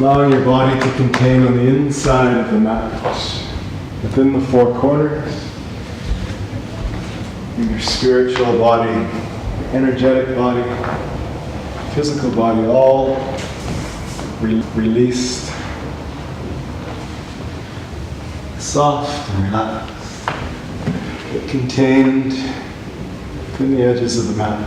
Allowing your body to contain on the inside of the mat, within the four corners, in your spiritual body, your energetic body, physical body, all released, soft and relaxed, but contained within the edges of the mat.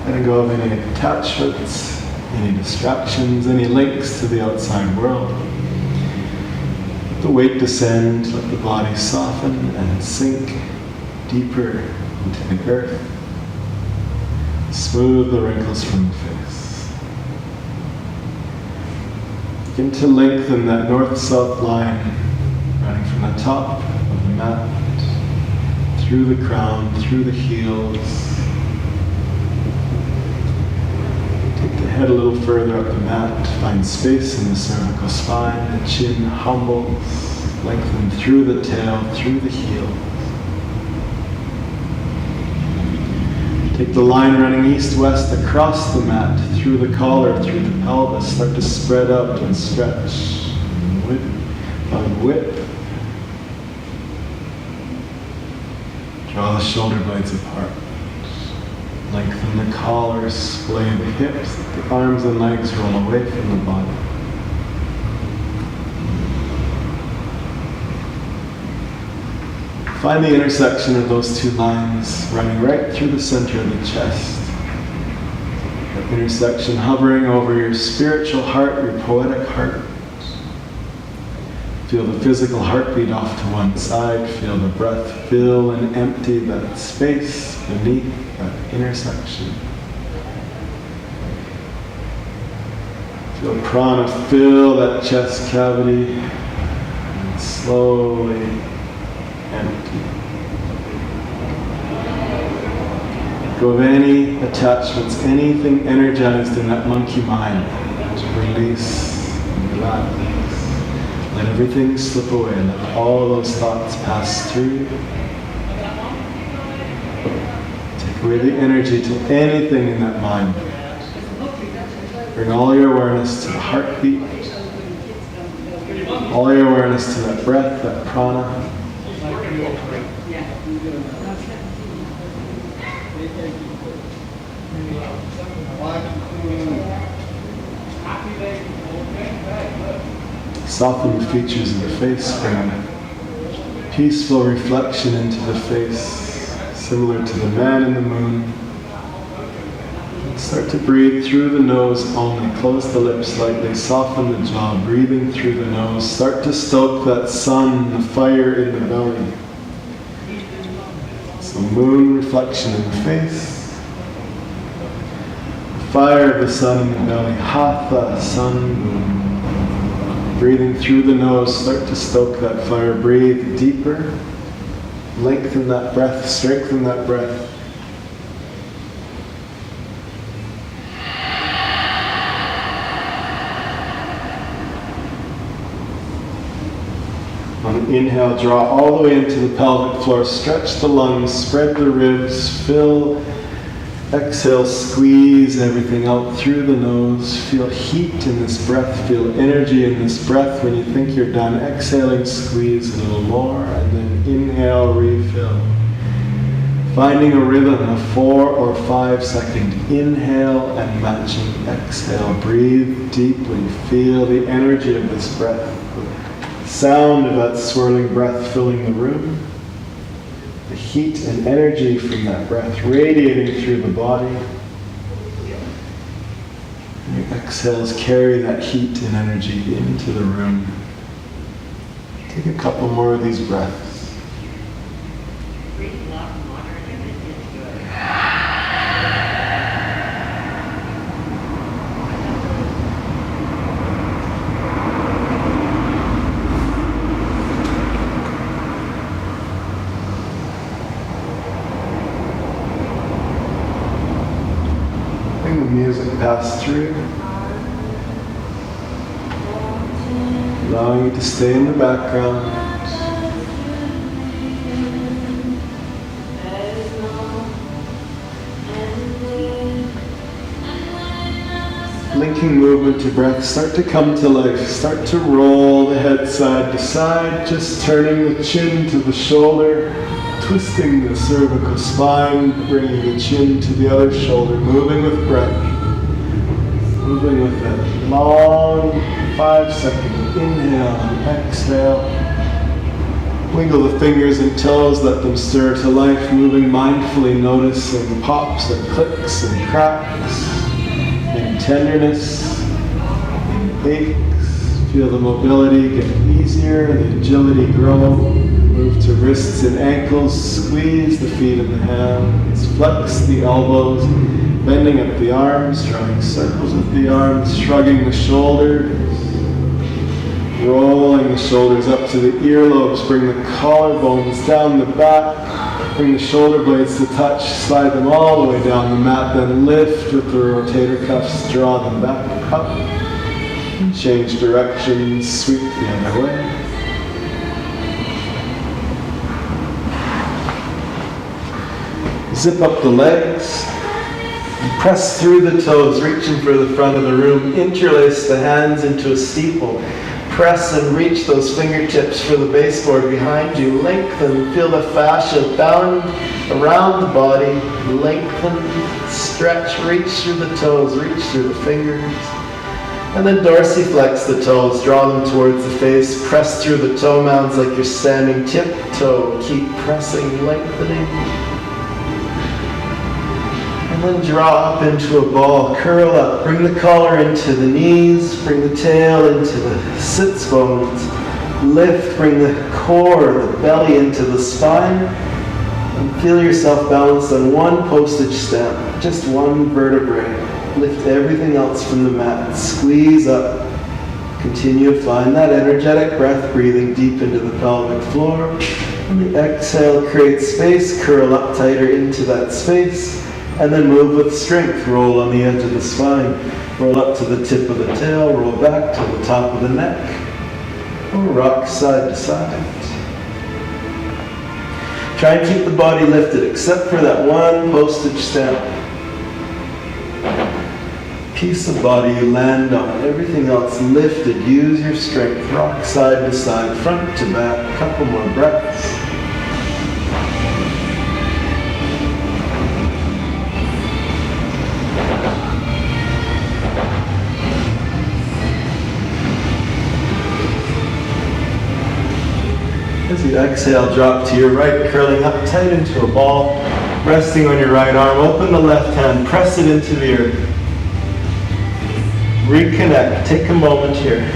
Letting go of any attachments, any distractions, any links to the outside world. Let the weight descend, let the body soften and sink deeper into the earth. Smooth the wrinkles from the face. Begin to lengthen that north-south line, running from the top of the mat, through the crown, through the heels. Take the head a little further up the mat, find space in the cervical spine, the chin humbles, lengthen through the tail, through the heel. Take the line running east-west across the mat, through the collar, through the pelvis. Start to spread out and stretch. Find width. Draw the shoulder blades apart. Lengthen the collar, splay the hips, let the arms and legs roll away from the body. Find the intersection of those two lines running right through the center of the chest. That intersection hovering over your spiritual heart, your poetic heart. Feel the physical heartbeat off to one side. Feel the breath fill and empty that space beneath that intersection. Feel prana fill that chest cavity and slowly empty. Go of any attachments, anything energized in that monkey mind, to release and relax. Let everything slip away. Let all those thoughts pass through you. Take away the energy to anything in that mind. Bring all your awareness to the heartbeat. All your awareness to that breath, that prana. Soften the features of the face, bring a peaceful reflection into the face, similar to the man in the moon. Start to breathe through the nose only. Close the lips slightly, soften the jaw, breathing through the nose. Start to stoke that sun, the fire in the belly. So moon reflection in the face. The fire of the sun in the belly, hatha, sun, moon. Breathing through the nose, start to stoke that fire. Breathe deeper. Lengthen that breath, strengthen that breath. On an inhale, draw all the way into the pelvic floor. Stretch the lungs, spread the ribs, fill. Exhale, squeeze everything out through the nose. Feel heat in this breath. Feel energy in this breath. When you think you're done exhaling, squeeze a little more. And then inhale, refill. Finding a rhythm, a 4 or 5 second inhale and matching exhale. Breathe deeply. Feel the energy of this breath. The sound of that swirling breath filling the room. The heat and energy from that breath radiating through the body. And your exhales carry that heat and energy into the room. Take a couple more of these breaths. Music pass through, allowing you to stay in the background. making movement to breath, start to come to life. Start to roll the head side to side, just turning the chin to the shoulder, twisting the cervical spine, bringing the chin to the other shoulder, moving with breath. Moving with that long 5-second inhale and exhale. Wiggle the fingers and toes, let them stir to life, moving mindfully, noticing pops and clicks and cracks, and tenderness, and aches. Feel the mobility get easier, the agility grow. Move to wrists and ankles, squeeze the feet and the hands, flex the elbows, bending up the arms, drawing circles with the arms, shrugging the shoulders, rolling the shoulders up to the earlobes, bring the collarbones down the back, bring the shoulder blades to touch, slide them all the way down the mat, then lift with the rotator cuffs, draw them back up, and change directions, sweep the other way. Zip up the legs, press through the toes, reaching for the front of the room, interlace the hands into a steeple. Press and reach those fingertips for the baseboard behind you. Lengthen, feel the fascia bound around the body. Lengthen, stretch, reach through the toes, reach through the fingers. And then dorsiflex the toes, draw them towards the face. Press through the toe mounds like you're standing tiptoe. Keep pressing, lengthening. And then draw up into a ball, curl up, bring the collar into the knees, bring the tail into the sits bones, lift, bring the core, the belly into the spine, and feel yourself balanced on one postage stamp, just one vertebrae. Lift everything else from the mat, squeeze up, continue to find that energetic breath, breathing deep into the pelvic floor, and the exhale creates space, curl up tighter into that space. And then move with strength, roll on the edge of the spine, roll up to the tip of the tail, roll back to the top of the neck, or rock side to side. Try and keep the body lifted, except for that one postage stamp piece of body you land on. Everything else lifted, use your strength, rock side to side, front to back, a couple more breaths. As you exhale, drop to your right, curling up tight into a ball, resting on your right arm. Open the left hand, press it into the earth. Reconnect, take a moment here.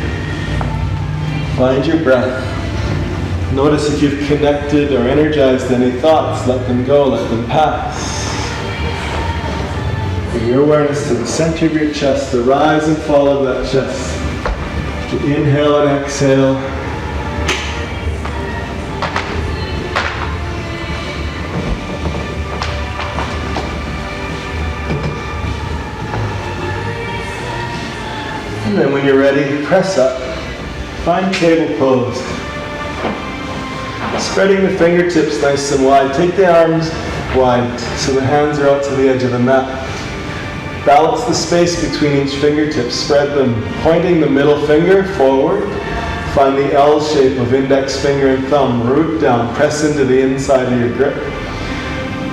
Find your breath. Notice if you've connected or energized any thoughts, let them go, let them pass. Bring your awareness to the center of your chest, the rise and fall of that chest. To inhale and exhale. And then when you're ready, press up. Find table pose. Spreading the fingertips nice and wide. Take the arms wide so the hands are out to the edge of the mat. Balance the space between each fingertip. Spread them, pointing the middle finger forward. Find the L shape of index finger and thumb. Root down, press into the inside of your grip.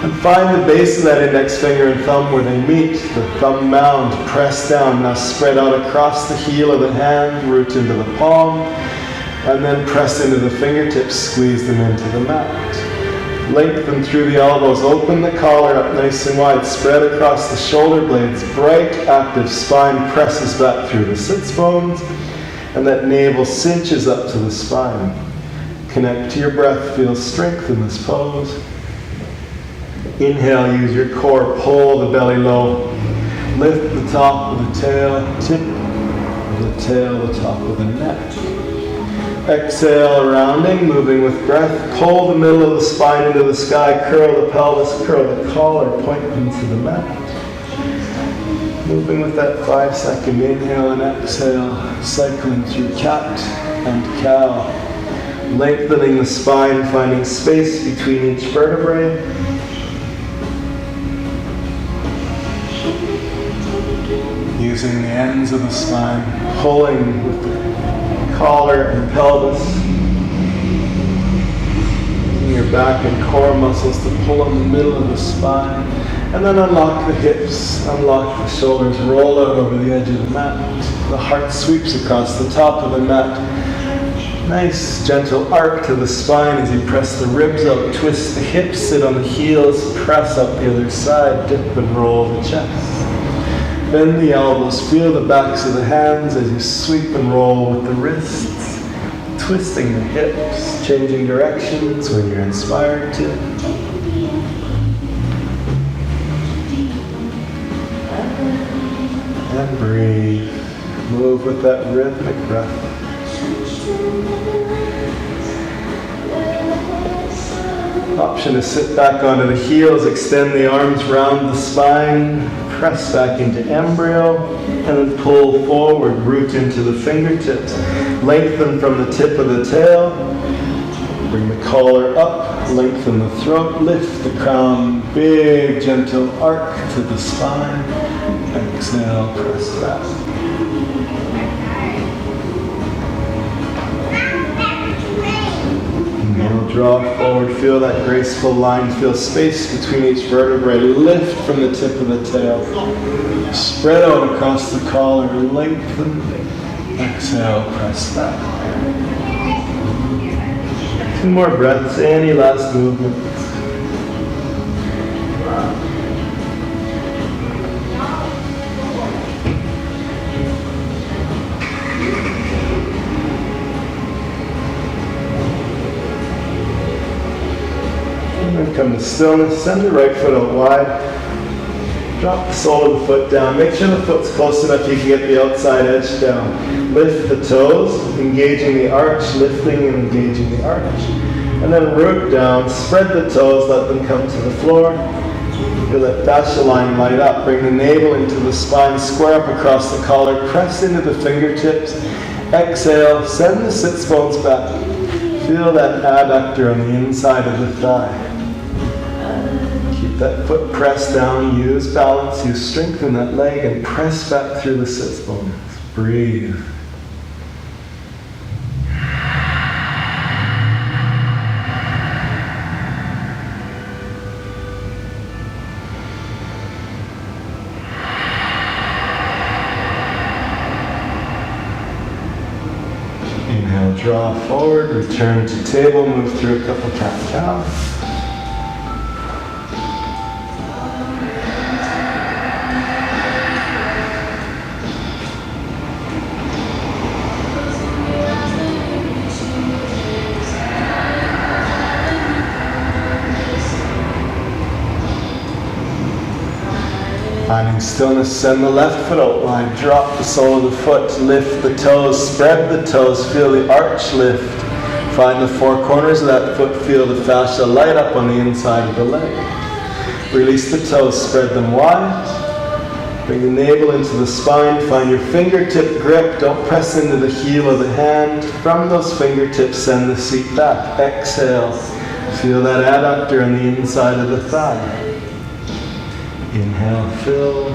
And find the base of that index finger and thumb where they meet, the thumb mound, press down. Now spread out across the heel of the hand, root into the palm, and then press into the fingertips, squeeze them into the mat. Lengthen through the elbows, open the collar up nice and wide, spread across the shoulder blades, bright active spine presses back through the sits bones, and that navel cinches up to the spine. Connect to your breath, feel strength in this pose. Inhale, use your core, pull the belly low. Lift the top of the tail, tip of the tail, the top of the neck. Exhale, rounding, moving with breath. Pull the middle of the spine into the sky, curl the pelvis, curl the collar, point into the mat. Moving with that 5-second inhale and exhale, cycling through cat and cow. Lengthening the spine, finding space between each vertebrae. squeezing the ends of the spine, pulling with the collar and pelvis. Using your back and core muscles to pull on the middle of the spine. And then unlock the hips, unlock the shoulders, roll out over the edge of the mat. The heart sweeps across the top of the mat. Nice gentle arc to the spine as you press the ribs out, twist the hips, sit on the heels, press up the other side, dip and roll the chest. Bend the elbows, feel the backs of the hands as you sweep and roll with the wrists, twisting the hips, changing directions when you're inspired to. And breathe. Move with that rhythmic breath. Option to sit back onto the heels, extend the arms round the spine, press back into embryo, and then pull forward, root into the fingertips. Lengthen from the tip of the tail. Bring the collar up, lengthen the throat, lift the crown, big gentle arc to the spine. Exhale, press back. Inhale, draw forward, feel that graceful line, feel space between each vertebrae, lift from the tip of the tail. Spread out across the collar, lengthen. Exhale, press back. 2 more breaths, any last movements. Come to stillness, send the right foot out wide. Drop the sole of the foot down. Make sure the foot's close enough you can get the outside edge down. Lift the toes, engaging the arch, lifting and engaging the arch. And then root down, spread the toes, let them come to the floor. Feel that fascia line light up. Bring the navel into the spine, square up across the collar, press into the fingertips. Exhale, send the sits bones back. Feel that adductor on the inside of the thigh. Keep that foot pressed down, use balance, use strength in that leg, and press back through the sits bones. Breathe. Inhale, draw forward, return to table, move through a couple cat-cow. Finding stillness, send the left foot out wide, drop the sole of the foot, lift the toes, spread the toes, feel the arch lift. Find the 4 corners of that foot, feel the fascia light up on the inside of the leg. Release the toes, spread them wide. Bring the navel into the spine, find your fingertip grip, don't press into the heel of the hand. From those fingertips, send the seat back. Exhale, feel that adductor on the inside of the thigh. Inhale, fill.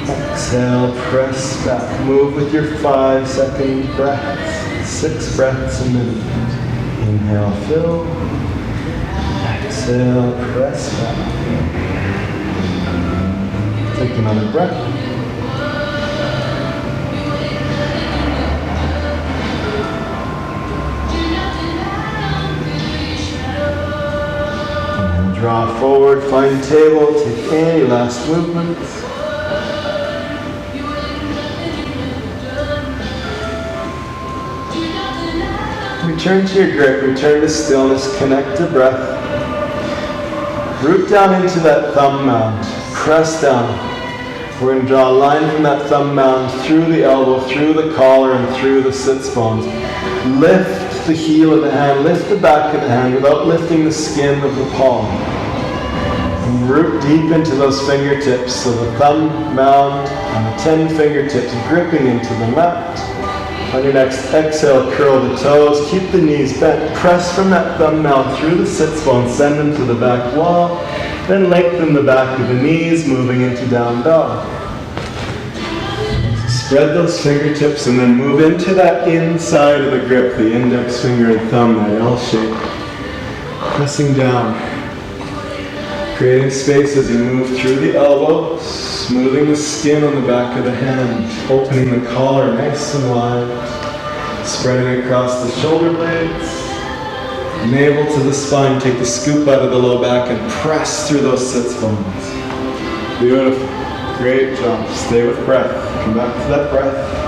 Exhale, press back. Move with your 5-second breaths. 6 breaths a minute. Inhale, fill. Exhale, press back. Take another breath. Draw forward, find table, take any last movements. Return to your grip, return to stillness, connect to breath. Root down into that thumb mound, press down. We're going to draw a line from that thumb mound through the elbow, through the collar, and through the sits bones. Lift the heel of the hand, lift the back of the hand without lifting the skin of the palm. And root deep into those fingertips, so the thumb mound and the 10 fingertips gripping into the mat. On your next exhale, curl the toes, keep the knees bent, press from that thumb mound through the sits bones, send them to the back wall, then lengthen the back of the knees, moving into down dog. Spread those fingertips and then move into that inside of the grip, the index finger and thumb, that L shape. Pressing down. Creating space as you move through the elbow, smoothing the skin on the back of the hand, opening the collar nice and wide, spreading across the shoulder blades, navel to the spine. Take the scoop out of the low back and press through those sits bones. Beautiful. Great job. Stay with breath. Come back to that breath.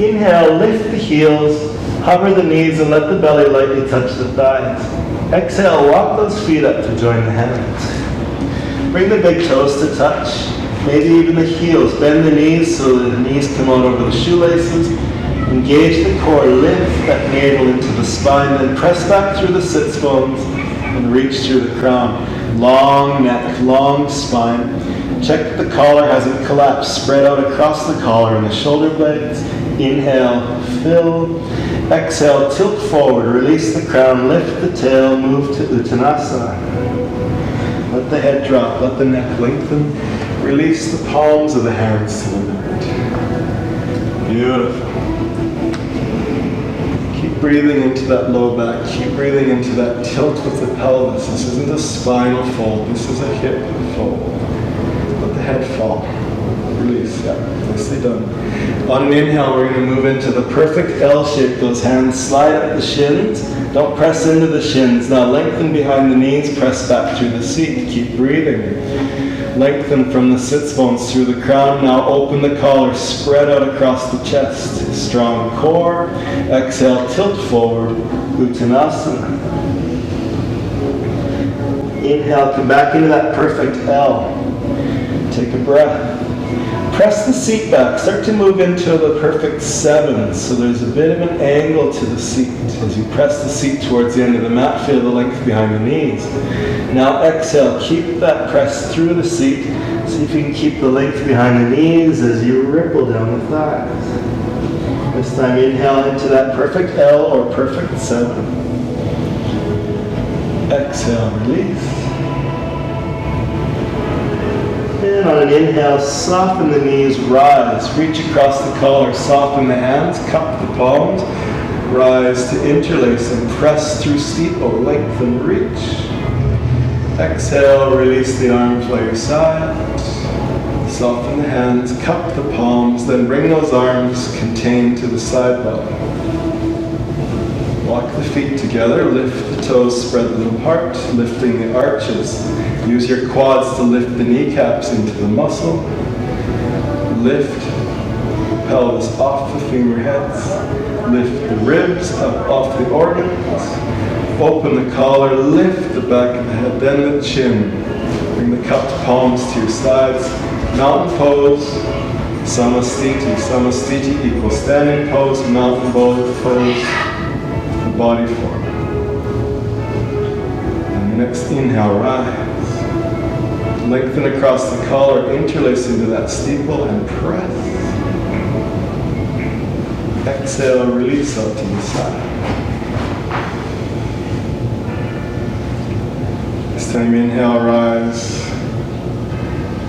Inhale, lift the heels, hover the knees and let the belly lightly touch the thighs. Exhale, walk those feet up to join the hands. Bring the big toes to touch, maybe even the heels. Bend the knees so the knees come out over the shoelaces. Engage the core, lift that navel into the spine, then press back through the sits bones and reach through the crown. Long neck, long spine. Check that the collar hasn't collapsed. Spread out across the collar and the shoulder blades. Inhale, fill. Exhale, tilt forward, release the crown, lift the tail, move to Uttanasana. Let the head drop, let the neck lengthen. Release the palms of the hands to the mat. Beautiful. Keep breathing into that low back. Keep breathing into that tilt with the pelvis. This isn't a spinal fold, this is a hip fold. Let the head fall. Release, yeah, nicely done. On an inhale, we're going to move into the perfect L shape. Those hands slide up the shins. Don't press into the shins. Now lengthen behind the knees, press back through the seat. Keep breathing. Lengthen from the sits bones through the crown. Now open the collar, spread out across the chest. Strong core. Exhale, tilt forward. Uttanasana. Inhale, come back into that perfect L. Take a breath. Press the seat back. Start to move into the perfect 7. So there's a bit of an angle to the seat. As you press the seat towards the end of the mat, feel the length behind the knees. Now exhale. Keep that press through the seat. See if you can keep the length behind the knees as you ripple down the thighs. This time inhale into that perfect L or perfect 7. Exhale, release. And on an inhale, soften the knees, rise. Reach across the collar, soften the hands, cup the palms. Rise to interlace and press through steeple, lengthen, reach. Exhale, release the arms by your side. Soften the hands, cup the palms, then bring those arms contained to the side body. Walk the feet together, lift the toes, spread them apart, lifting the arches. Use your quads to lift the kneecaps into the muscle. Lift the pelvis off the femur heads. Lift the ribs up off the organs. Open the collar, lift the back of the head, then the chin. Bring the cupped palms to your sides. Mountain pose, Samastiti. Samastiti equals standing pose, mountain pose, the body form. And the next inhale, rise. Lengthen across the collar, interlace into that steeple and press. Exhale, release out to the side. This time inhale, rise.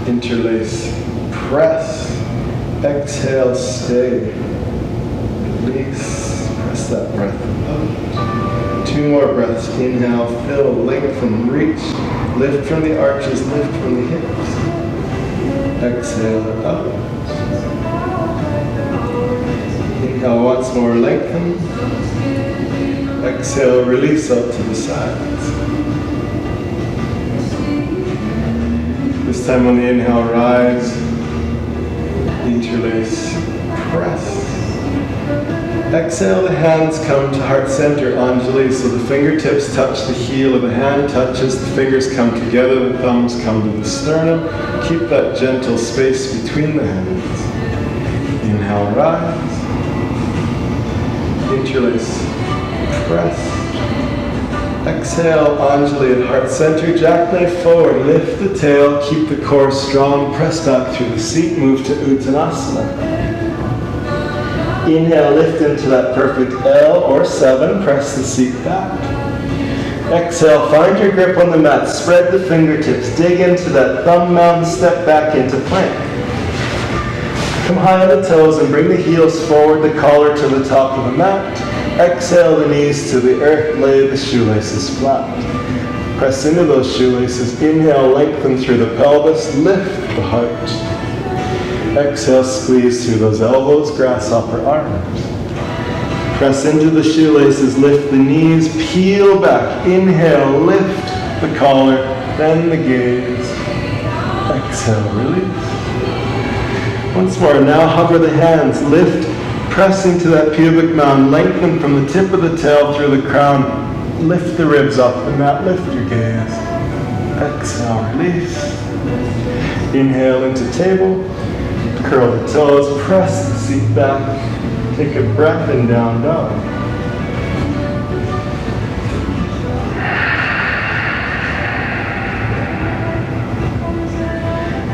Interlace, press. Exhale, stay. Release, press that breath out. 2 more breaths. Inhale, fill, lengthen, reach. Lift from the arches, lift from the hips. Exhale, out. Inhale once more, lengthen. Exhale, release out to the sides. This time on the inhale, rise. Interlace, press. Exhale, the hands come to heart center, Anjali, so the fingertips touch the heel of the hand, touches, the fingers come together, the thumbs come to the sternum. Keep that gentle space between the hands. Inhale, rise. Interlace, press. Exhale, Anjali at heart center, jackknife forward, lift the tail, keep the core strong, press back through the seat, move to Uttanasana. Inhale, lift into that perfect L or 7, press the seat back. Exhale, find your grip on the mat, spread the fingertips, dig into that thumb mountain, step back into plank. Come high on the toes and bring the heels forward, the collar to the top of the mat. Exhale the knees to the earth, lay the shoelaces flat. Press into those shoelaces, inhale, lengthen through the pelvis, lift the heart. Exhale, squeeze through those elbows, grasshopper arms. Press into the shoelaces, lift the knees, peel back, inhale, lift the collar, then the gaze. Exhale, release. Once more, now hover the hands, lift, press into that pubic mound, lengthen from the tip of the tail through the crown, lift the ribs off the mat, lift your gaze. Exhale, release. Inhale into table, curl the toes, press the seat back, take a breath in down dog.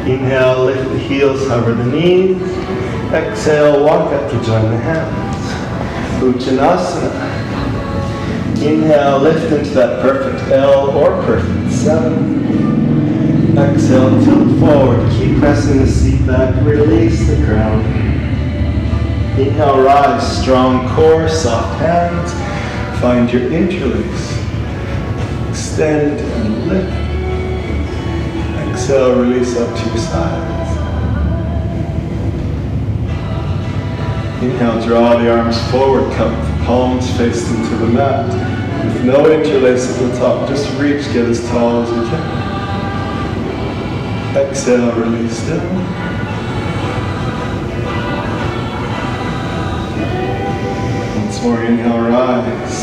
Inhale, lift the heels, hover the knees. Exhale, walk up to join the hands. Uttanasana. Inhale, lift into that perfect L or perfect 7. Exhale, tilt forward, keep pressing the seat back, release the crown. Inhale, rise, strong core, soft hands. Find your interlace. Extend and lift. Exhale, release up to your sides. Inhale, draw the arms forward, cup the palms faced into the mat. With no interlace at the top, just reach, get as tall as you can. Exhale, release down. Once more, inhale, rise.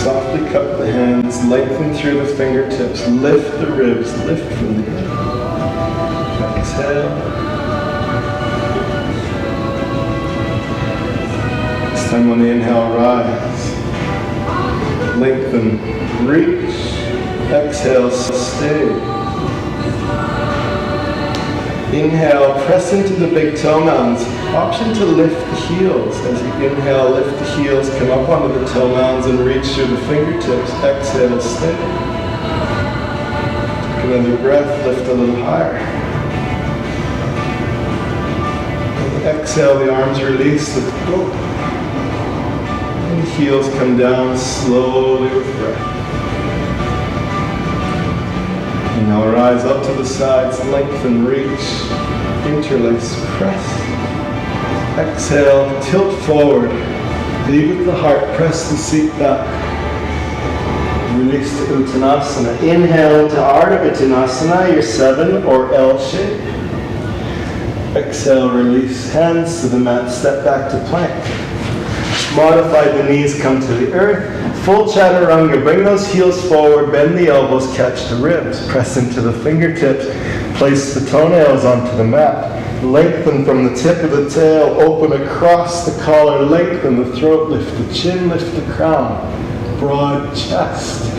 Softly cup the hands, lengthen through the fingertips, lift the ribs, lift from the earth. Exhale. This time on the inhale, rise. Lengthen, reach. Exhale, stay. Inhale, press into the big toe mounds. Option to lift the heels. As you inhale, lift the heels, come up onto the toe mounds and reach through the fingertips. Exhale, stay. Take another breath, lift a little higher. And exhale, the arms release, let go. And the heels come down slowly with breath. Now rise up to the sides, lengthen, reach, interlace, press. Exhale, tilt forward, lead with the heart, press the seat back. Release to Uttanasana. Inhale into Ardha Uttanasana, your 7 or L shape. Exhale, release, hands to the mat, step back to plank. Modify the knees, come to the earth. Full chaturanga, bring those heels forward, bend the elbows, catch the ribs. Press into the fingertips, place the toenails onto the mat. Lengthen from the tip of the tail, open across the collar, lengthen the throat, lift the chin, lift the crown. Broad chest.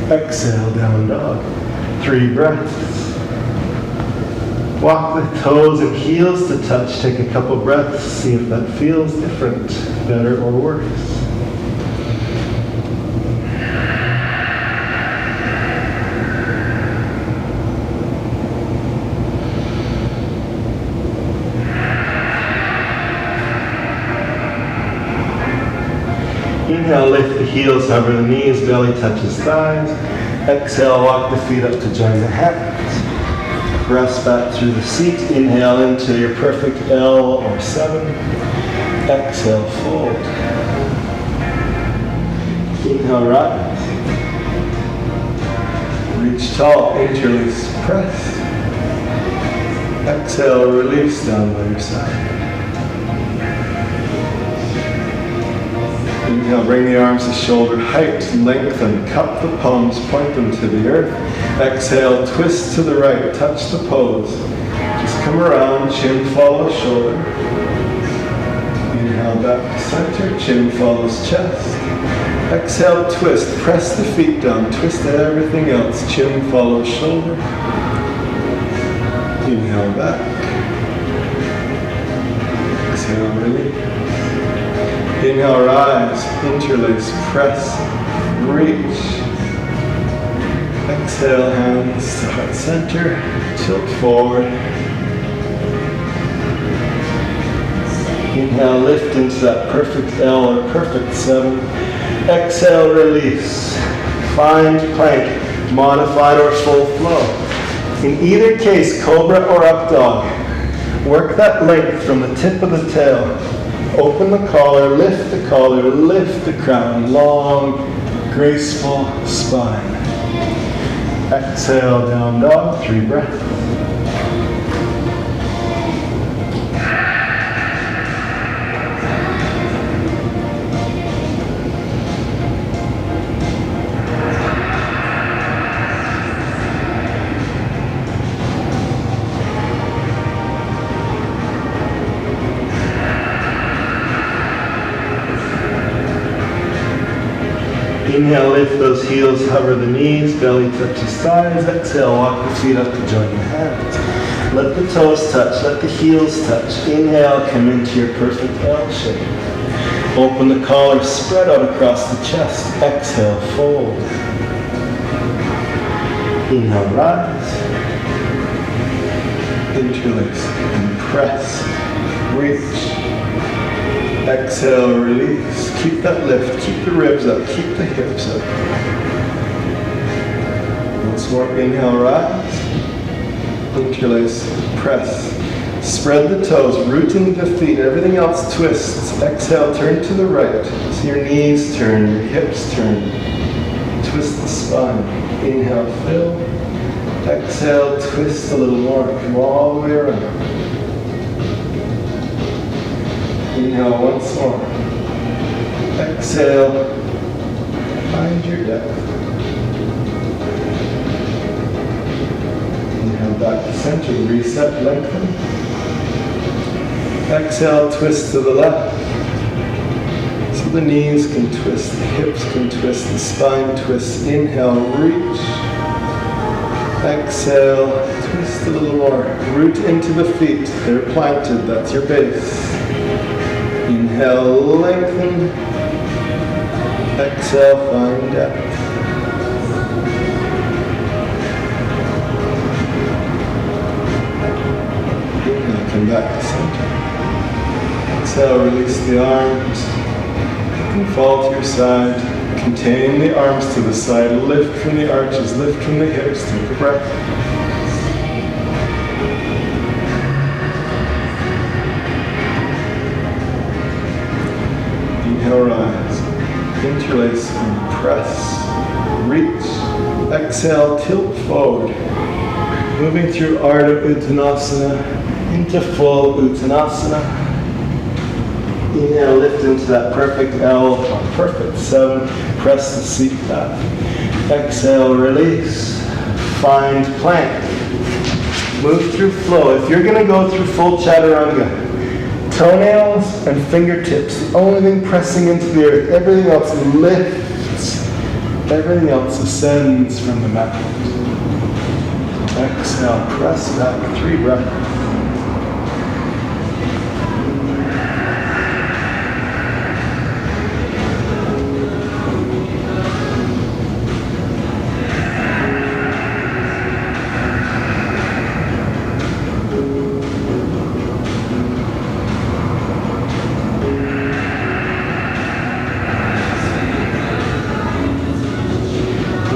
Exhale, down dog. 3 breaths. Walk the toes and heels to touch. Take a couple breaths, see if that feels different, better or worse. Inhale, lift the heels, hover the knees, belly touches thighs. Exhale, walk the feet up to join the hands. Rest back through the seat. Inhale into your perfect L or 7. Exhale, fold. Inhale, rise. Reach tall, interlace, press. Exhale, release down by your side. Inhale, bring the arms to shoulder height, lengthen, cup the palms, point them to the earth. Exhale, twist to the right, touch the pose. Just come around, chin follow shoulder. Inhale, Inhale back to center, chin follows chest. Exhale, twist, press the feet down, twist everything else. Chin follows shoulder. Inhale back. Exhale, release. Inhale, rise, interlace, press, reach. Exhale, hands to heart center, tilt forward. Inhale, lift into that perfect L or perfect 7. Exhale, release. Find plank, modified or full flow. In either case, cobra or up dog. Work that length from the tip of the tail. Open the collar, lift the crown. Long, graceful spine. Exhale, down dog, 3 breaths. Inhale, lift those heels, hover the knees, belly touches thighs. Exhale, walk the feet up to join the hands. Let the toes touch, let the heels touch. Inhale, come into your perfect L shape. Open the collar, spread out across the chest. Exhale, fold. Inhale, rise. Interlace and press. Reach. Exhale, release. Keep that lift. Keep the ribs up. Keep the hips up. Once more. Inhale, rise. Interlace. Press. Spread the toes. Root into the feet. Everything else twists. Exhale, turn to the right. So your knees turn. Your hips turn. Twist the spine. Inhale, fill. Exhale, twist a little more. Come all the way around. Inhale once more. Exhale. Find your depth. Inhale back to center. Reset, lengthen. Exhale, twist to the left. So the knees can twist, the hips can twist, the spine twists. Inhale, reach. Exhale, twist a little more. Root into the feet. They're planted. That's your base. Inhale, lengthen. Exhale, find depth. Inhale, come back to center. Exhale, release the arms. You can fall to your side. Contain the arms to the side. Lift from the arches, lift from the hips. Take a breath. Inhale, rise. Interlace and press. Reach. Exhale, tilt forward. Moving through Ardha Uttanasana into full Uttanasana. Inhale, lift into that perfect L or perfect 7. Press the seat back. Exhale, release. Find plank. Move through flow. If you're going to go through full chaturanga, toenails and fingertips, the only thing pressing into the earth. Everything else lifts. Everything else ascends from the mat. Exhale, press back, 3 breaths.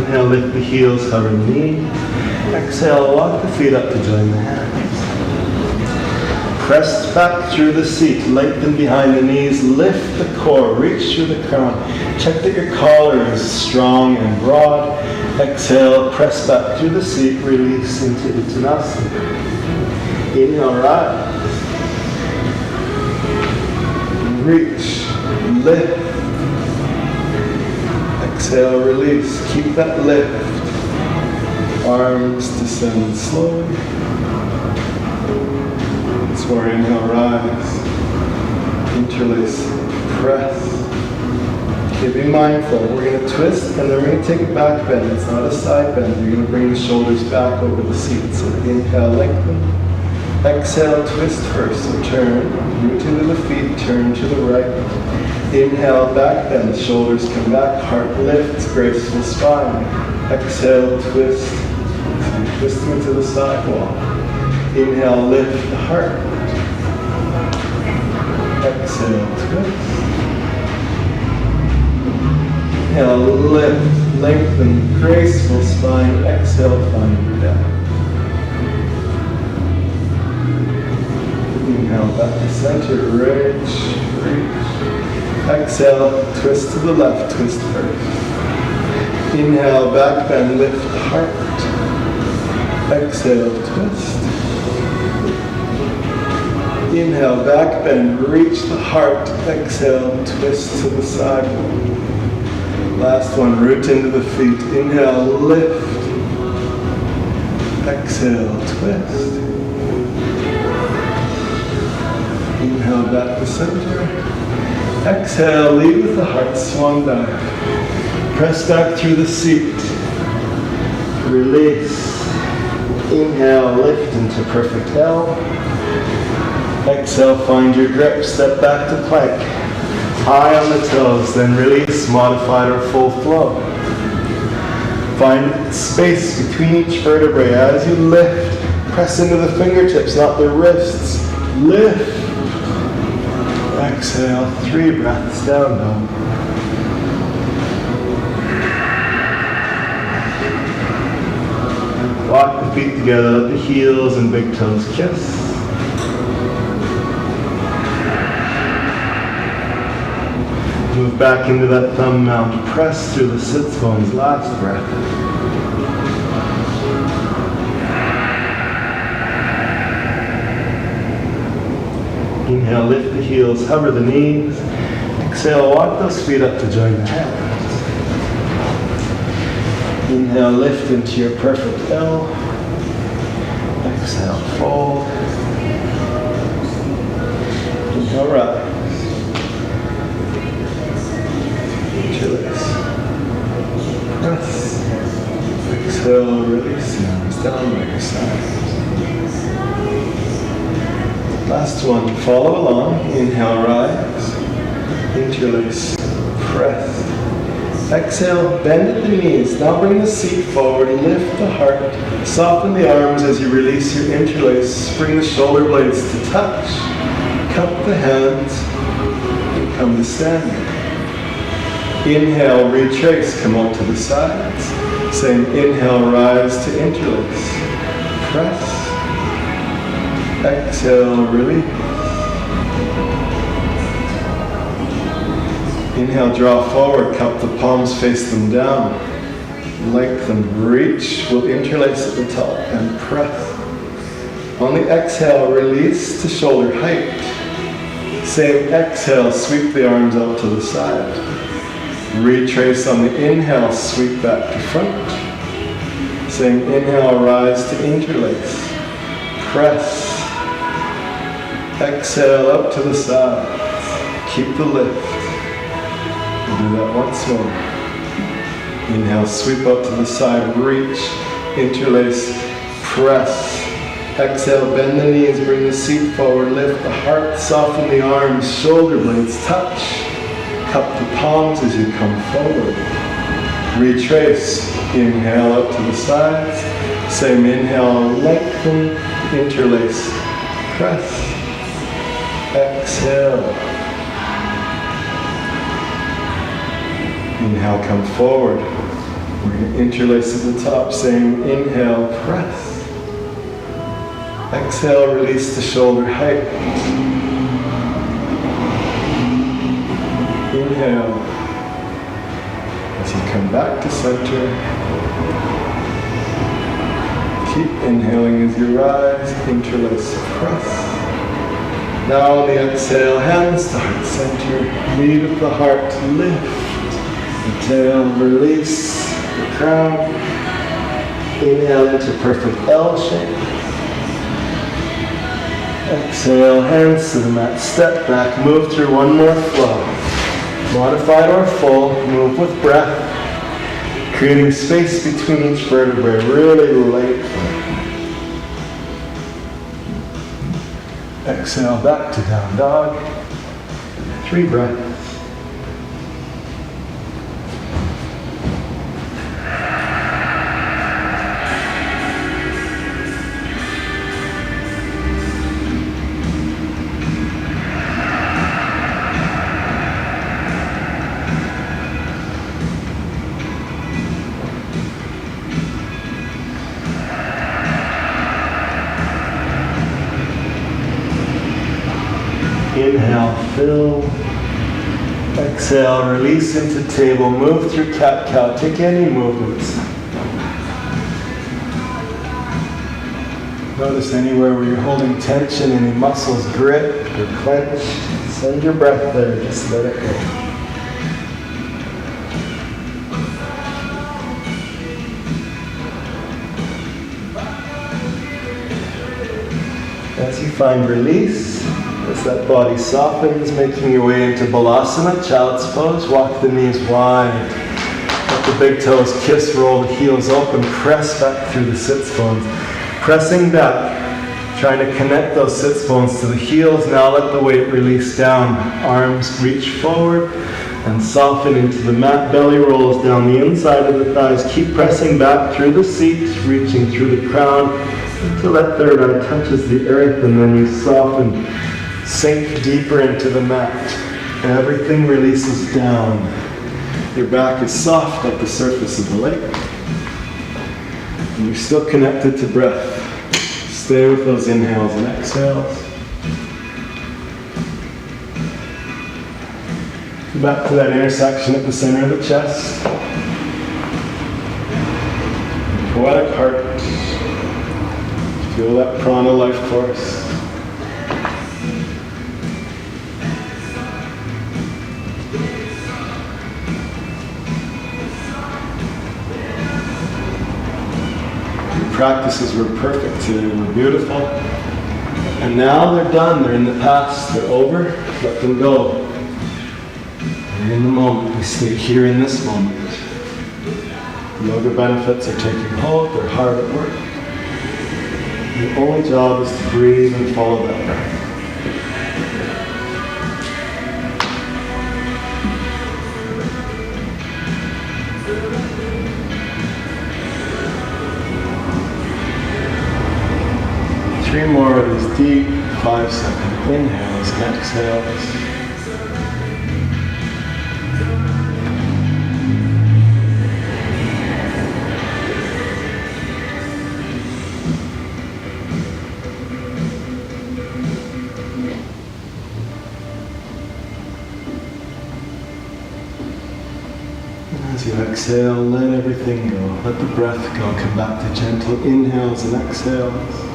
Inhale, lift the heels, hover the knee. Exhale, walk the feet up to join the hands. Press back through the seat, lengthen behind the knees, lift the core, reach through the crown. Check that your collar is strong and broad. Exhale, press back through the seat, release into Uttanasana. Inhale, rise. Reach, lift. Exhale, release. Keep that lift. Arms descend slowly. Once more, inhale, rise. interlace, press. Okay, be mindful. We're going to twist and then we're going to take a back bend. It's not a side bend. You're going to bring the shoulders back over the seat. So inhale, lengthen. Exhale, twist first. So turn, root into the feet, turn to the right. Inhale, back bend. The shoulders come back. Heart lifts, graceful spine. Exhale, twist. So twisting to the sidewall. Inhale, lift the heart. Exhale, twist. Inhale, lift, lengthen, graceful spine. Exhale, find your depth. Inhale, back to center, reach. Exhale, twist to the left, twist first. Inhale, back bend, lift the heart. Exhale, twist. Inhale, back bend, reach the heart. Exhale, twist to the side. Last one, root into the feet. Inhale, lift. Exhale, twist. Inhale, back to center. Exhale, lead with the heart, swan dive. Press back through the seat. Release. Inhale, lift into perfect L. Exhale, find your grip, step back to plank. High on the toes, then release, modified or full flow. Find space between each vertebrae as you lift. Press into the fingertips, not the wrists. Lift. Exhale, 3 breaths down dog. Walk the feet together, let the heels and big toes kiss. Move back into that thumb mount. Press through the sits bones. Last breath. Inhale, lift the heels, hover the knees. Exhale, walk those feet up to join the hands. Inhale, lift into your perfect L. Exhale, fold. Inhale, rise. Interlace. Press. Exhale, release. Arms down by your side. Last one, follow along. Inhale, rise. Interlace. Press. Exhale, bend at the knees. Now bring the seat forward. Lift the heart. Soften the arms as you release your interlace. Bring the shoulder blades to touch. Cup the hands. And come to standing. Inhale, retrace. Come out to the sides. Same inhale, rise to interlace. Press. Exhale, release. Inhale, draw forward, cup the palms, face them down. Lengthen, reach, we'll interlace at the top and press. On the exhale, release to shoulder height. Same exhale, sweep the arms out to the side. Retrace on the inhale, sweep back to front. Same inhale, rise to interlace. Press. Exhale up to the side. Keep the lift. We'll do that once more. Inhale, sweep out to the side, reach, interlace, press. Exhale, bend the knees, bring the seat forward, lift the heart, soften the arms, shoulder blades touch. Cup the palms as you come forward. Retrace, inhale up to the sides. Same inhale, lengthen, interlace, press. Exhale. Inhale, come forward. We're going to interlace at the top. Same inhale, press. Exhale, release the shoulder height. Inhale. As you come back to center, keep inhaling as you rise. Interlace, press. Now on the exhale, hands to heart center, lead of the heart, lift. The tail, release the crown. Inhale into perfect L shape. Exhale, hands to the mat, step back, move through one more flow. Modified or full, move with breath, creating space between each vertebrae, really light flow. Exhale, back to down dog. 3 breaths. Inhale, fill. Exhale, release into table. Move through cat-cow. Take any movements. Notice anywhere where you're holding tension, any muscles grip or clench. Send your breath there. Just let it go. As you find release, as that body softens, making your way into Balasana, Child's Pose. Walk the knees wide. Let the big toes kiss, roll the heels open, press back through the sits bones. Pressing back, trying to connect those sits bones to the heels. Now let the weight release down. Arms reach forward and soften into the mat. Belly rolls down the inside of the thighs. Keep pressing back through the seat, reaching through the crown until that third eye touches the earth, and then you soften. Sink deeper into the mat. Everything releases down. Your back is soft like the surface of the lake. And you're still connected to breath. Stay with those inhales and exhales. Back to that intersection at the center of the chest. Poetic heart. Feel that prana life force. Practices were perfect today, they were beautiful. And now they're done, they're in the past, they're over, let them go. We're in the moment, we stay here in this moment. Yoga benefits are taking hold, they're hard at work. The only job is to breathe and follow that breath. 3 more of these deep 5-second inhales and exhales. As you exhale, let everything go. Let the breath go. Come back to gentle inhales and exhales.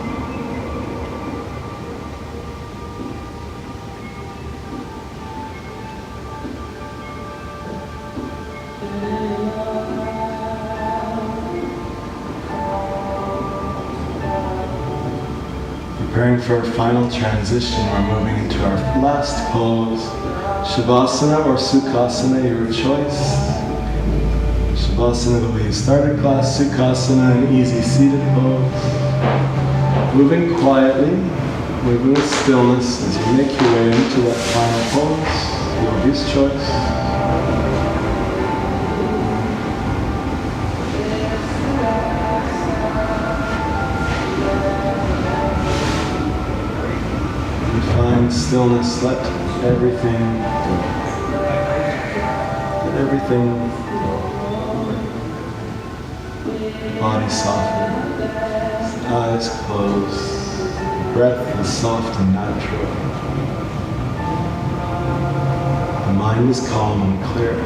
Preparing for our final transition, we're moving into our last pose. Shavasana or Sukhasana, your choice. Shavasana, the way you started class. Sukhasana, an easy seated pose. Moving quietly, moving with stillness as you make your way into that final pose. Yogi's choice. Stillness, let everything go. Let everything go. Body soften, eyes closed, breath is soft and natural. The mind is calm and clear.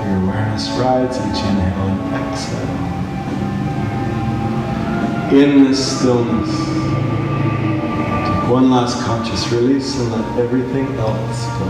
Your awareness rides each inhale and exhale. In this stillness, take one last conscious release and let everything else go.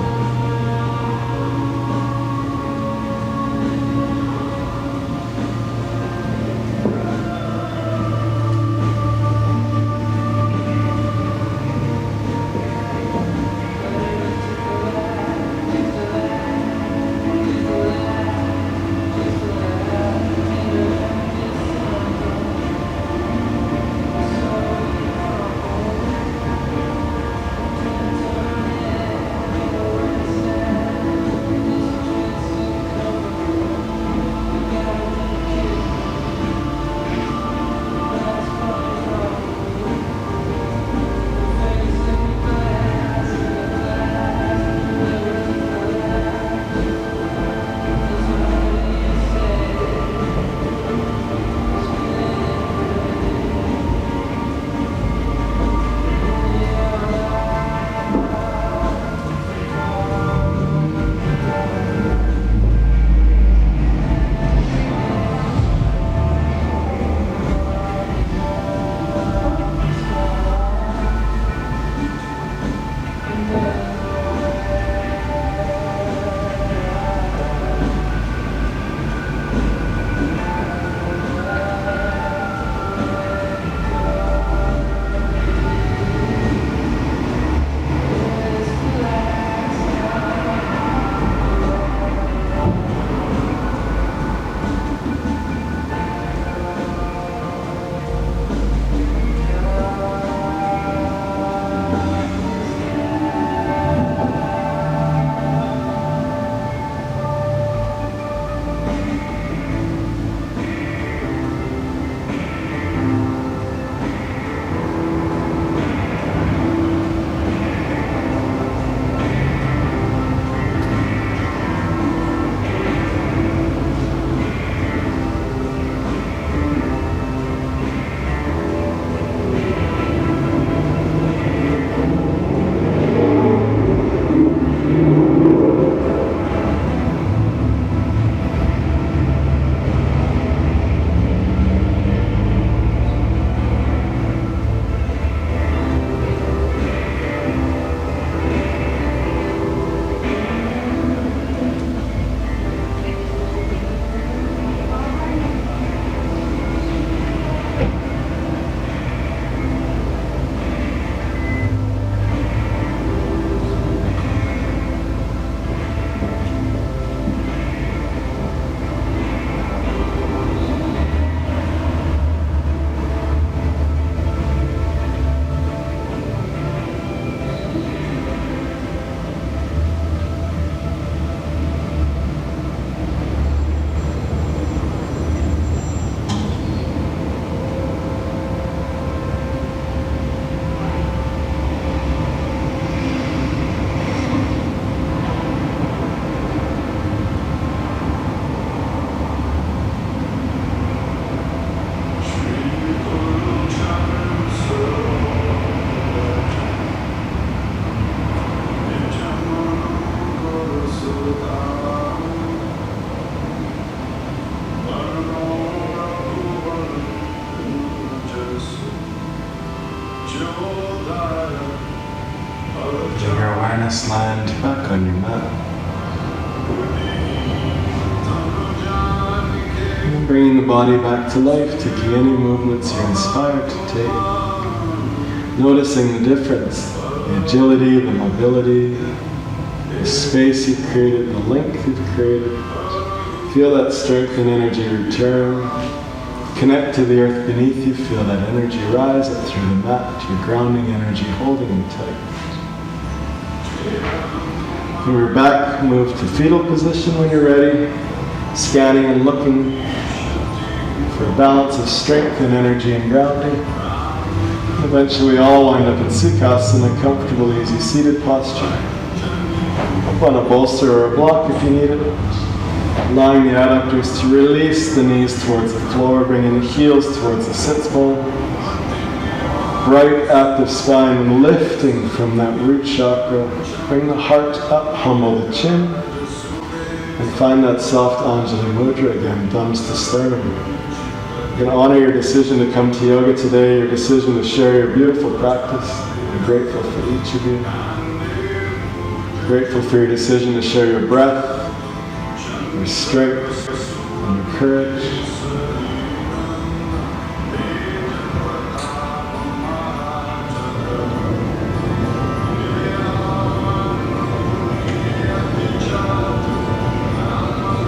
Letting your awareness land back on your mat. And bringing the body back to life, taking any movements you're inspired to take. Noticing the difference, the agility, the mobility, the space you've created, the length you've created. Feel that strength and energy return. Connect to the earth beneath you. Feel that energy rise up through the mat, your grounding energy holding you tight. When we're back, move to fetal position when you're ready. Scanning and looking for a balance of strength and energy and grounding. Eventually we all wind up in Sukhasana, a comfortable, easy seated posture. Up on a bolster or a block if you need it. Allowing the adductors to release the knees towards the floor, bringing the heels towards the sits bone. Bright, active spine, lifting from that root chakra. Bring the heart up, humble the chin. And find that soft Anjali Mudra again, thumbs to sternum. You can honor your decision to come to yoga today, your decision to share your beautiful practice. I'm grateful for each of you. Grateful for your decision to share your breath, your strength, and your courage.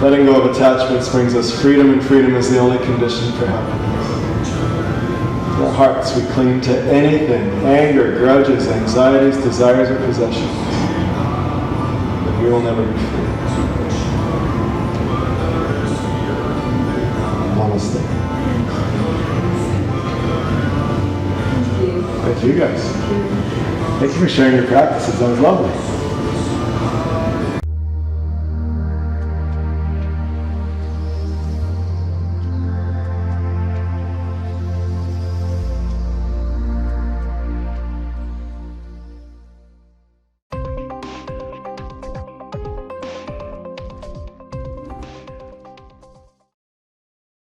Letting go of attachments brings us freedom, and freedom is the only condition for happiness. In our hearts, we cling to anything, anger, grudges, anxieties, desires, or possessions. But we will never be free. Namaste. Thank you guys. Thank you for sharing your practices. That was lovely.